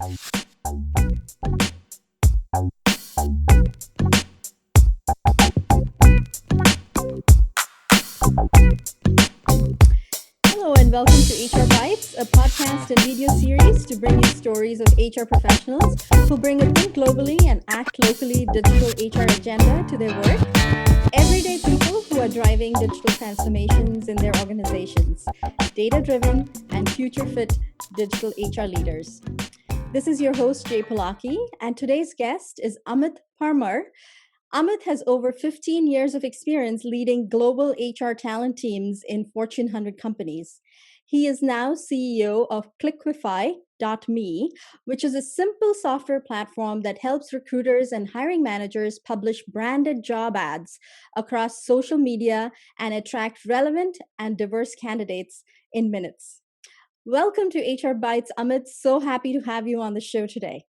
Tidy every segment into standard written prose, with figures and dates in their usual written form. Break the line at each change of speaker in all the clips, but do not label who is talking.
Hello and welcome to HR Bytes, a podcast and video series to bring you stories of HR professionals who bring a think globally and act locally digital HR agenda to their work. Everyday people who are driving digital transformations in their organizations, data driven and future fit digital HR leaders. This is your host, Jay Polaki, and today's guest is Amit Parmar. Amit has over 15 years of experience leading global HR talent teams in Fortune 100 companies. He is now CEO of Clickify.me, which is a simple software platform that helps recruiters and hiring managers publish branded job ads across social media and attract relevant and diverse candidates in minutes. Welcome to HR Bytes, Amit. So happy to have you on the show today.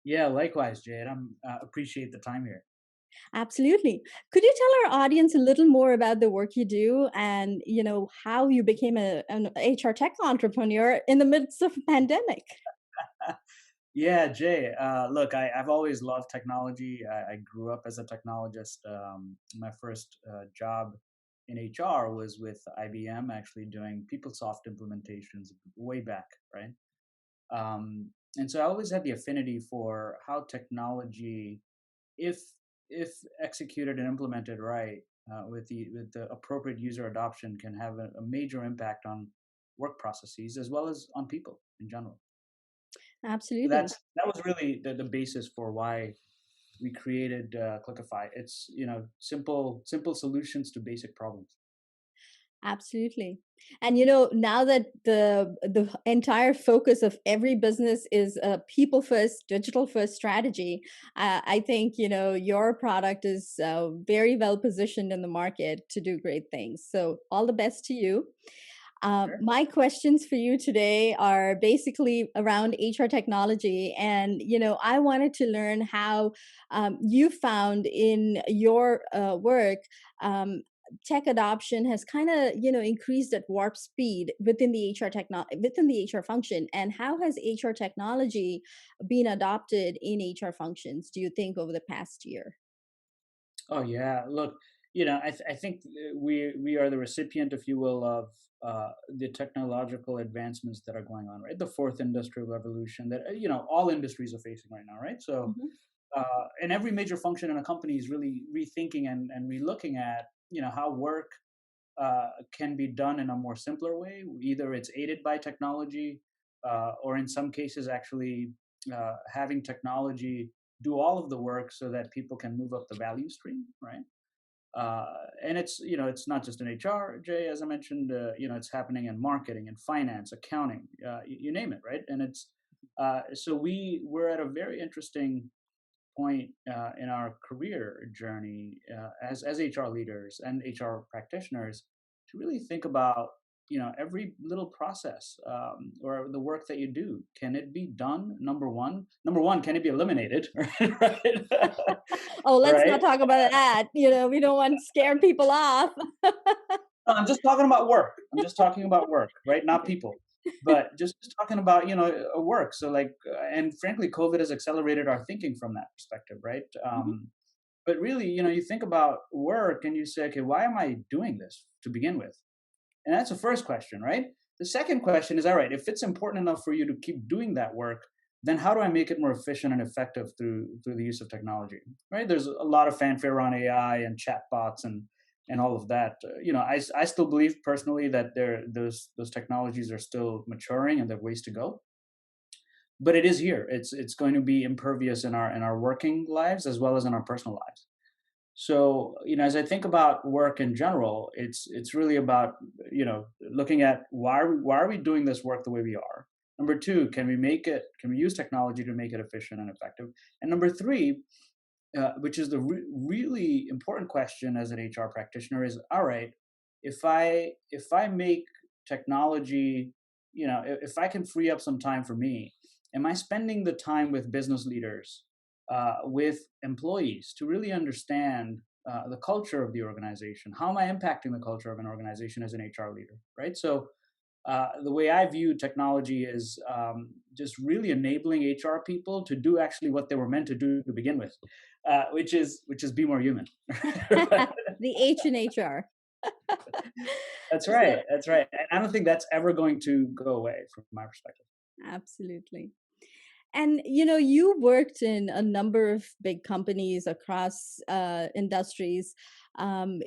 Yeah, likewise, Jade. Appreciate the time here.
Absolutely. Could you tell our audience a little more about the work you do and, how you became an HR tech entrepreneur in the midst of a pandemic?
Yeah, Jay. Look, I've always loved technology. I grew up as a technologist. My first job in HR was with IBM, actually doing PeopleSoft implementations way back, right? And so I always had the affinity for how technology, if if executed and implemented right, with the appropriate user adoption, can have a major impact on work processes as well as on people in general. So
Absolutely.
that was really the basis for why we created Clickify. It's simple solutions to basic problems.
Absolutely. And now that the entire focus of every business is a people first, digital first strategy, I think your product is very well positioned in the market to do great things. So all the best to you.
Sure.
My questions for you today are basically around HR technology, and I wanted to learn how you found in your work. Tech adoption has kind of increased at warp speed within the within the HR function, and how has HR technology been adopted in HR functions, do you think, over the past year?
Oh yeah. Look, I think we are the recipient, if you will, of the technological advancements that are going on, right? The fourth industrial revolution that all industries are facing right now, right? So,
Mhm.
and every major function in a company is really rethinking and relooking at how work can be done in a more simpler way. Either it's aided by technology, or in some cases, actually having technology do all of the work so that people can move up the value stream, right? And it's not just in HR, Jay, as I mentioned. It's happening in marketing and finance, accounting, you name it, right? And it's so we're at a very interesting point in our career journey as HR leaders and HR practitioners to really think about every little process or the work that you do. Can it be done? Number one, can it be eliminated? Right.
Oh, let's not
Right.
talk about that. We don't want to scare people off.
No, I'm just talking about work. I'm just talking about work, right? Not people, but just talking about work. So like, and frankly, COVID has accelerated our thinking from that perspective, right?
Mhm.
But really, you think about work and you say, okay, why am I doing this to begin with? And that's the first question, right? The second question is, all right, if it's important enough for you to keep doing that work, then how do I make it more efficient and effective through the use of technology, right? There's a lot of fanfare around AI and chatbots and all of that. I still believe personally that those technologies are still maturing and there are ways to go. But it is here. It's going to be impervious in our working lives as well as in our personal lives. So, as I think about work in general, it's really about looking at why are we doing this work the way we are. Number two, can we use technology to make it efficient and effective? And number three, which is the really important question as an HR practitioner, is all right. If I make technology, if I can free up some time for me, am I spending the time with business leaders, with employees to really understand the culture of the organization? How am I impacting the culture of an organization as an HR leader? Right. So the way I view technology is just really enabling HR people to do actually what they were meant to do to begin with, which is be more human.
The H in HR.
That's
So
right. That's right. And I don't think that's ever going to go away from my perspective.
absolutely. And you worked in a number of big companies across industries, um,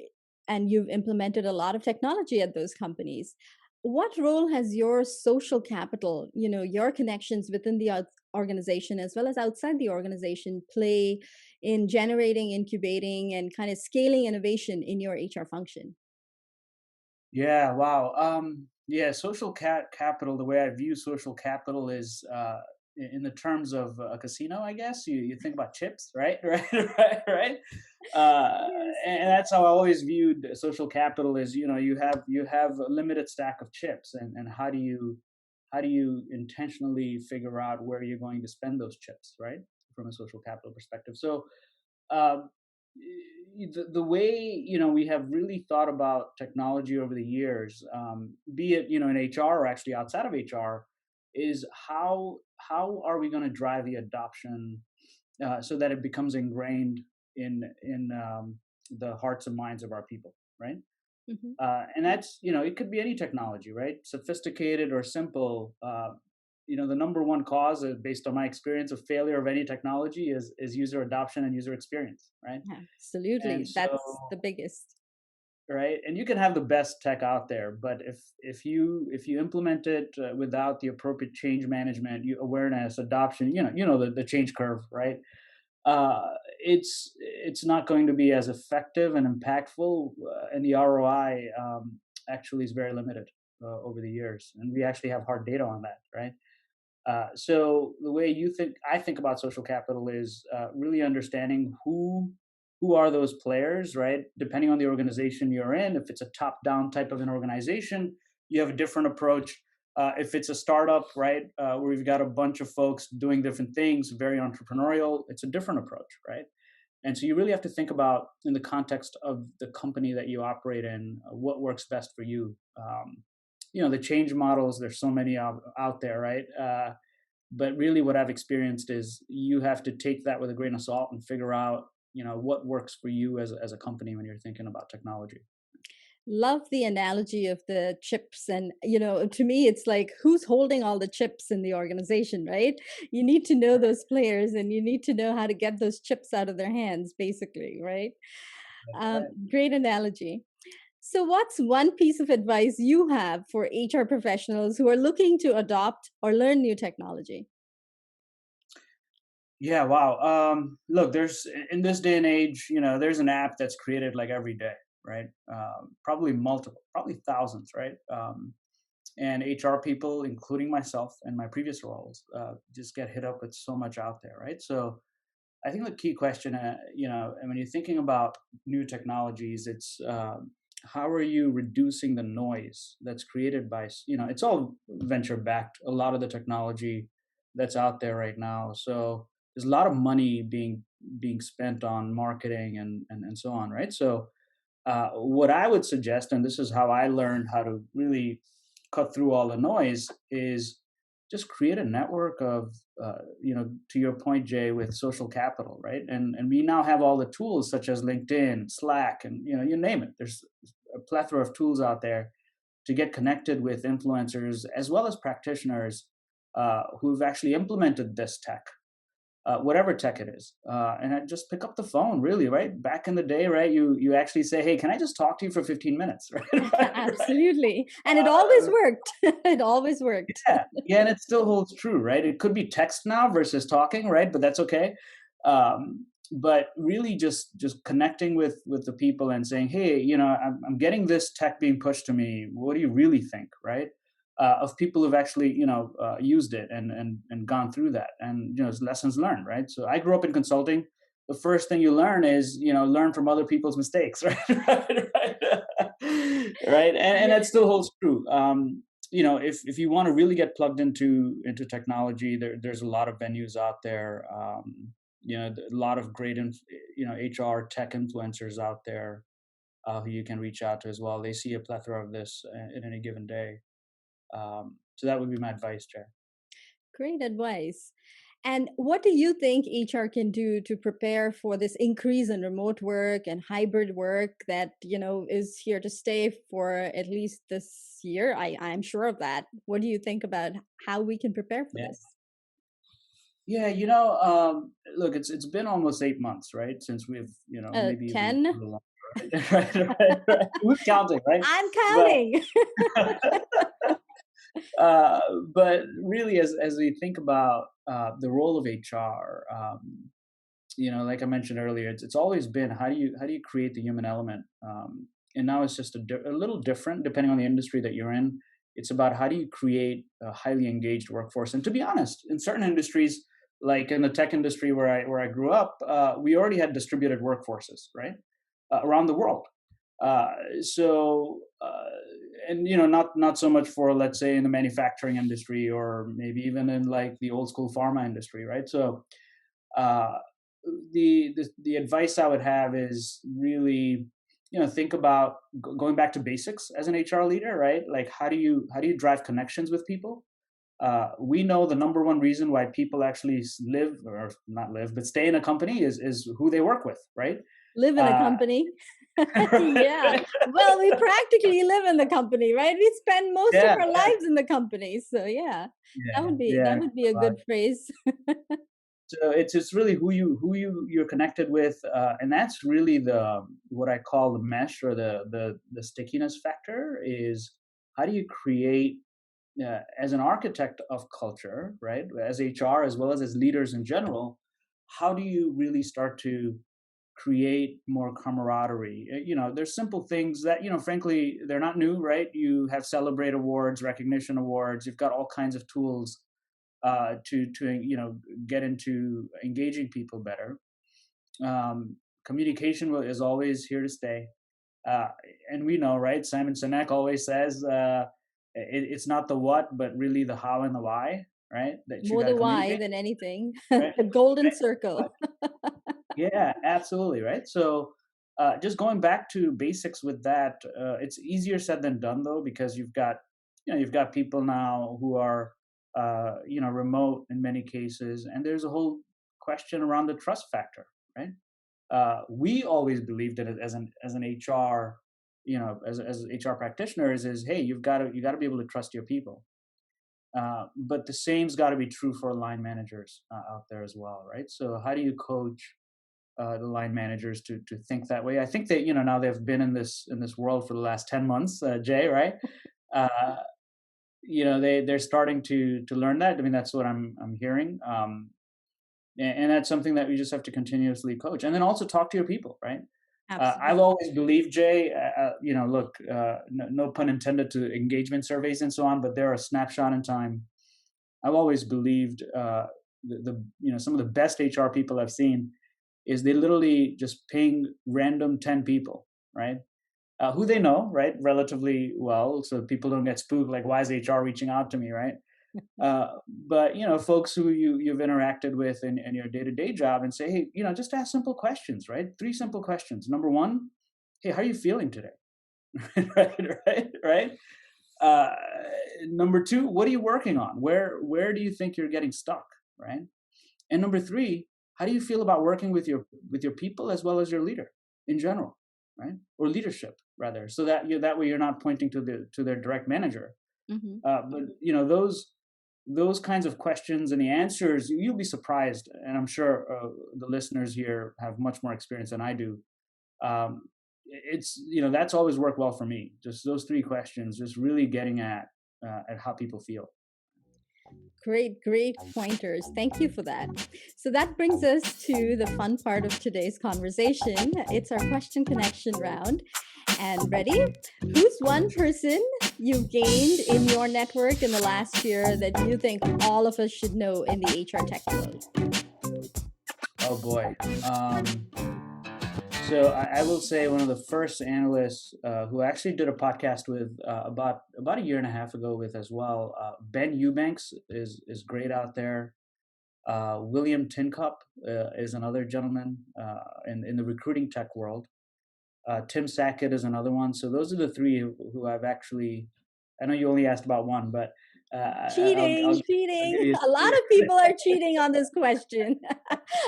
and you've implemented a lot of technology at those companies. What role has your social capital, your connections within the organization as well as outside the organization, play in generating, incubating, and kind of scaling innovation in your HR function?
Yeah. Wow. Yeah. Social capital. The way I view social capital is in the terms of a casino. I guess you think about chips, right? Right. Right. Right. Uh,
Yes.
and that's how I always viewed social capital. Is you have a limited stack of chips, and how do you intentionally figure out where you're going to spend those chips, right? From a social capital perspective. So um, the way we have really thought about technology over the years, be it in HR or actually outside of HR, is how are we going to drive the adoption so that it becomes ingrained in the hearts and minds of our people, right?
Hmm.
And that's it could be any technology, right? Sophisticated or simple. The number one cause, based on my experience, of failure of any technology is user adoption and user experience, right? And
Absolutely.
so,
That's the biggest.
right, and you can have the best tech out there, but if you implement it without the appropriate change management, awareness, adoption, the change curve, right? It's not going to be as effective and impactful, and the ROI actually is very limited over the years, and we actually have hard data on that, right? So the way I think about social capital is really understanding who are those players, right? Depending on the organization you're in, if it's a top-down type of an organization, you have a different approach. If it's a startup, right, where we've got a bunch of folks doing different things, very entrepreneurial, it's a different approach, right? And so you really have to think about, in the context of the company that you operate in, what works best for you. The change models, there's so many out there, right? But really, what I've experienced is you have to take that with a grain of salt and figure out, what works for you as a company when you're thinking about technology.
Love the analogy of the chips. And to me it's like, who's holding all the chips in the organization, right? You need to know those players, and you need to know how to get those chips out of their hands, basically, right?
That's right.
Great analogy. So what's one piece of advice you have for HR professionals who are looking to adopt or learn new technology?
Yeah, wow. Look, there's in this day and age, there's an app that's created like every day, right? Probably multiple, probably thousands, right? And HR people, including myself and my previous roles, just get hit up with so much out there, right? So I think the key question, and when you're thinking about new technologies, it's how are you reducing the noise that's created by, it's all venture backed, a lot of the technology that's out there right now. So there's a lot of money being spent on marketing and so on, right? So what I would suggest, and this is how I learned how to really cut through all the noise, is just create a network of, to your point, Jay, with social capital, right? And we now have all the tools such as LinkedIn, Slack, and you name it. There's a plethora of tools out there to get connected with influencers as well as practitioners who've actually implemented this tech, whatever tech it is, and I just pick up the phone. Really, right? Back in the day, right? You actually say, "Hey, can I just talk to you for 15 minutes?" Right? Right?
Absolutely. And it always
Uh,
worked. It always worked.
yeah, yeah, and it still holds true, right? It could be text now versus talking, right? But that's okay. But really, just connecting with the people and saying, "Hey, I'm getting this tech being pushed to me. What do you really think?" Right? Of people who've actually used it and gone through that, and it's lessons learned, right? So I grew up in consulting. The first thing you learn is learn from other people's mistakes, right? Right, right, and that still holds true. If you want to really get plugged into technology, there's a lot of venues out there. A lot of great HR tech influencers out there who you can reach out to as well. They see a plethora of this in any given day. So that would be my advice, Jay.
Great advice. And what do you think HR can do to prepare for this increase in remote work and hybrid work that, is here to stay for at least this year? I'm sure of that. What do you think about how we can prepare for
Yeah.
this?
Yeah, look, it's been almost 8 months, right? Since we've, maybe even
10?
a little longer, right? Right. Who's counting, right?
I'm
But
counting.
uh, but really, as we think about the role of HR, like I mentioned earlier, it's always been how do you create the human element, and now it's just a little different depending on the industry that you're in. It's about how do you create a highly engaged workforce. And to be honest, in certain industries, like in the tech industry where I grew up, we already had distributed workforces, right, around the world. So and not so much for, let's say, in the manufacturing industry, or maybe even in like the old school pharma industry, right? So uh, the advice I would have is really, think about going back to basics as an HR leader, right? Like how do you drive connections with people? We know the number one reason why people actually live, or not live, but stay in a company is who they work with, right?
Live in a
Uh,
company. Yeah.
right?
Well, we practically live in the company, right? We spend most of
Yeah,
our
yeah,
lives in the company. So yeah, that
yeah,
would be
yeah.
that would be a good phrase.
So it's really who you're connected with, and that's really the what I call the mesh, or the stickiness factor. Is how do you create, as an architect of culture, right? As HR, as well as leaders in general, how do you really start to create more camaraderie? There's simple things that, frankly, they're not new, right? You have Celebrate Awards, recognition awards. You've got all kinds of tools to get into engaging people better. Communication is always here to stay, uh, and we know, right? Simon Sinek always says, it's not the what, but really the how and the why, right? That you
More
got to
the why
communicate,
than anything.
right?
The golden
Right.
circle.
Yeah, absolutely, right? So, just going back to basics with that, it's easier said than done, though, because you've got people now who are, remote in many cases, and there's a whole question around the trust factor, right? We always believed that as an HR, as HR practitioners, is, hey, you got to be able to trust your people. But the same's got to be true for line managers out there as well, right? So how do you coach the line managers to think that way? I think that, now they've been in this world for the last 10 months, Jay, right? Uh, they're starting to learn that. I mean, that's what I'm hearing, and that's something that we just have to continuously coach, and then also talk to your people, right? I've
Absolutely.
always believed, Jay. Look, no pun intended to engagement surveys and so on, but they're a snapshot in time. I've always believed some of the best HR people I've seen is they literally just ping random 10 people, right? Who they know, right, relatively well, so people don't get spooked, like, why is HR reaching out to me, right? But folks who you've interacted with in your day-to-day job, and say, hey, just ask simple questions, right? Three simple questions. Number one, hey, how are you feeling today? Right. uh, Number two, what are you working on? Where do you think you're getting stuck, right? And number three, how do you feel about working with your people as well as your leader in general, right? Or leadership rather, so that way you're not pointing to their direct manager.
Hmm.
But those kinds of questions and the answers, you'll be surprised, and I'm sure the listeners here have much more experience than I do. It's that's always worked well for me. Just those three questions, just really getting at how people feel.
Great, great pointers. Thank you for that. So that brings us to the fun part of today's conversation. It's our question connection round. And ready? Who's one person you've gained in your network in the last year that you think all of us should know in the HR tech world?
Oh boy. So I will say one of the first analysts who actually did a podcast with about a year and a half ago with as well. Ben Eubanks is great out there. William Tincup is another gentleman in the recruiting tech world. Tim Sackett is another one. So those are the three who I've actually. I know you only asked about one, but
Cheating,
I'll
cheating.
give you
A lot of people are cheating on this question.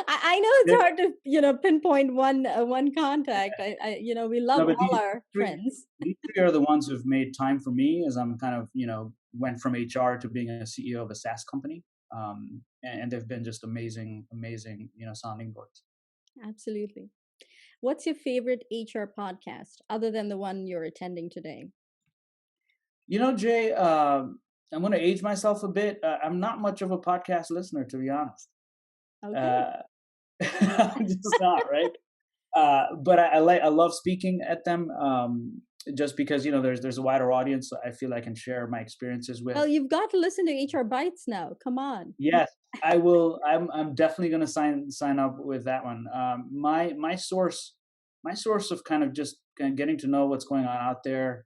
I know it's hard to, pinpoint one contact. We love
no, but
all our
three
friends.
these three are the ones who've made time for me as I'm kind of, went from HR to being a CEO of a SaaS company. And they've been just amazing, amazing, sounding boards.
Absolutely. What's your favorite HR podcast other than the one you're attending today?
Jay, I'm going to age myself a bit. I'm not much of a podcast listener, to be honest.
Okay.
Uh, I'm just not, right? But I love speaking at them, just because there's a wider audience I feel I can share my experiences with.
Well, you've got to listen to HR Bytes now. Come on.
Yes, I will. I'm definitely going to sign up with that one. My source of kind of just kind of getting to know what's going on out there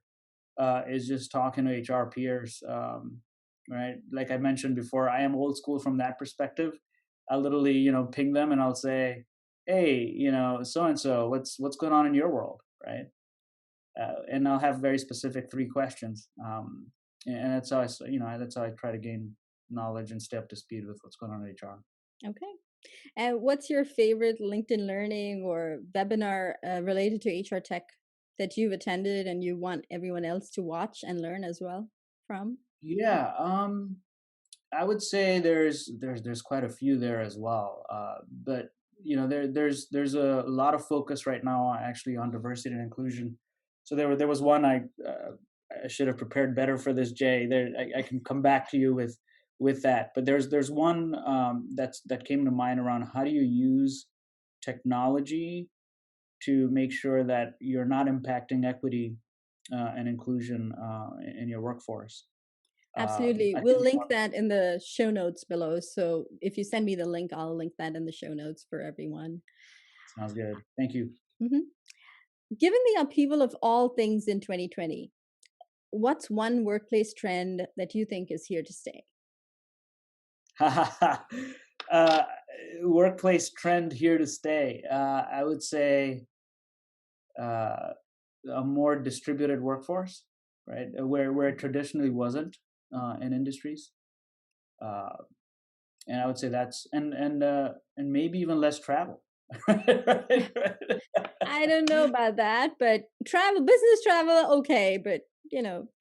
is just talking to HR peers. Right, like I mentioned before, I am old school from that perspective. I literally, ping them and I'll say, "Hey, so and so, what's going on in your world?" Right, and I'll have very specific three questions. And that's how that's how I try to gain knowledge and stay up to speed with what's going on in HR.
Okay. And what's your favorite LinkedIn Learning or webinar related to HR tech that you've attended and you want everyone else to watch and learn as well from?
Yeah, I would say there's quite a few there as well. But there's a lot of focus right now actually on diversity and inclusion. So there was one I should have prepared better for this, Jay. There I can come back to you with that. But there's one that came to mind around how do you use technology to make sure that you're not impacting equity and inclusion in your workforce.
Absolutely.
I
We'll
think
link that in the show notes below. So if you send me the link, I'll link that in the show notes for everyone.
sounds good. Thank you.
hmm Given the upheaval of all things in 2020, what's one workplace trend that you think is here to stay?
uh, Workplace trend here to stay. I would say uh, a more distributed workforce, right? Where it traditionally wasn't in industries, uh, and I would say that's and maybe even less travel. Right, right.
I don't know about that, but business travel, okay. But,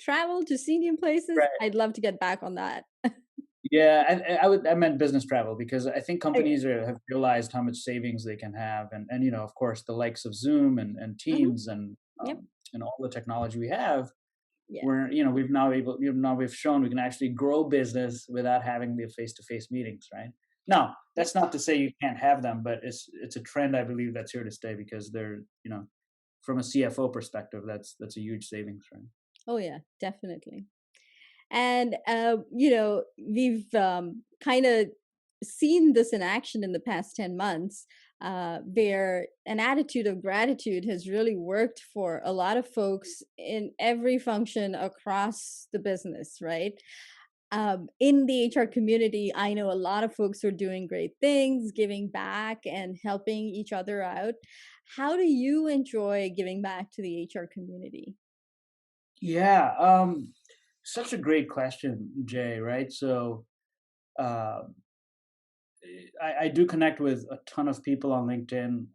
travel to see new places,
Right.
I'd love to get back on that.
Yeah, I meant business travel because I think
Okay.
companies have realized how much savings they can have, and of course the likes of Zoom and
hmm
Teams
Yep.
and all the technology we have,
Yeah.
where we've shown we can actually grow business without having the face to face meetings, right? Now
Yep.
that's not to say you can't have them, but it's a trend I believe that's here to stay because they're from a CFO perspective that's a huge savings, right?
Oh, yeah, definitely. And, we've kind of seen this in action in the past 10 months, where an attitude of gratitude has really worked for a lot of folks in every function across the business, right? In the HR community, I know a lot of folks who are doing great things, giving back and helping each other out. How do you enjoy giving back to the HR community?
Yeah, such a great question, Jay. Right, so. Uh, I do connect with a ton of people on LinkedIn.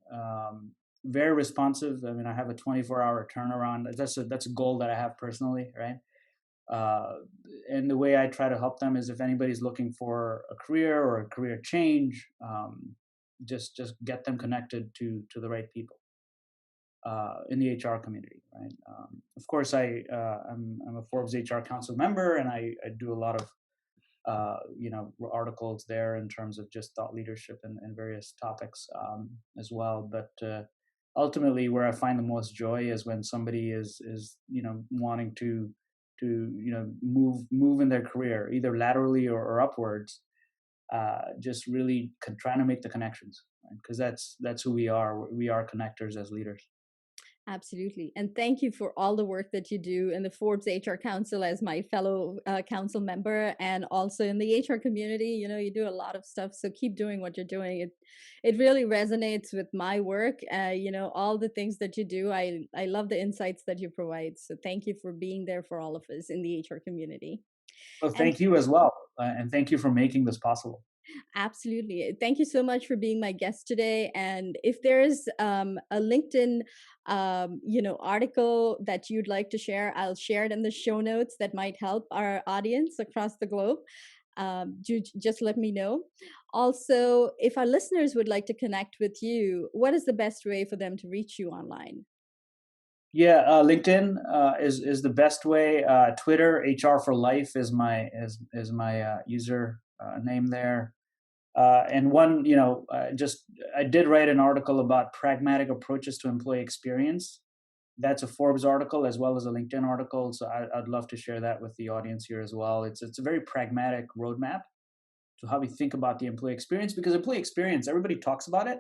Very responsive. I mean, I have a 24-hour turnaround. That's a goal that I have personally, right? Uh, and the way I try to help them is if anybody's looking for a career or a career change, just get them connected to the right people in the HR community, right? Of course, I'm a Forbes HR Council member, and I do a lot of articles there in terms of just thought leadership and various topics as well. But ultimately, where I find the most joy is when somebody is wanting to move in their career either laterally or upwards. Just really trying to make the connections because that's who we are. We are connectors as leaders.
Absolutely. And thank you for all the work that you do in the Forbes HR Council as my fellow council member and also in the HR community. You do a lot of stuff. So keep doing what you're doing. It really resonates with my work. All the things that you do. I love the insights that you provide. So thank you for being there for all of us in the HR community.
Well,
And
thank you as well. And thank you for making this possible.
absolutely. Thank you so much for being my guest today. And if there's a LinkedIn, article that you'd like to share, I'll share it in the show notes that might help our audience across the globe. Just let me know. Also, if our listeners would like to connect with you, what is the best way for them to reach you online?
Yeah, LinkedIn is the best way. Twitter, HR for Life is my user name there. And one, just I did write an article about pragmatic approaches to employee experience. That's a Forbes article as well as a LinkedIn article. So I'd love to share that with the audience here as well. It's a very pragmatic roadmap to how we think about the employee experience, because employee experience, everybody talks about it.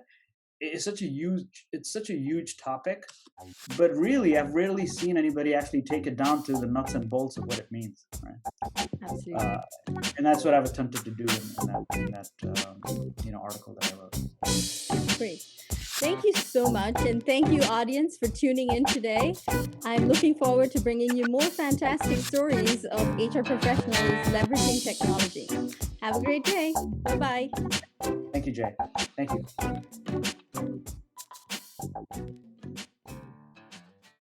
It's such a huge topic, but really I've rarely seen anybody actually take it down to the nuts and bolts of what it means, right?
Absolutely.
And that's what I've attempted to do in that article that I wrote.
Great. Thank you so much. And thank you, audience, for tuning in today. I'm looking forward to bringing you more fantastic stories of HR professionals leveraging technology. Have a great day. Bye bye.
Thank you, Jay. Thank you.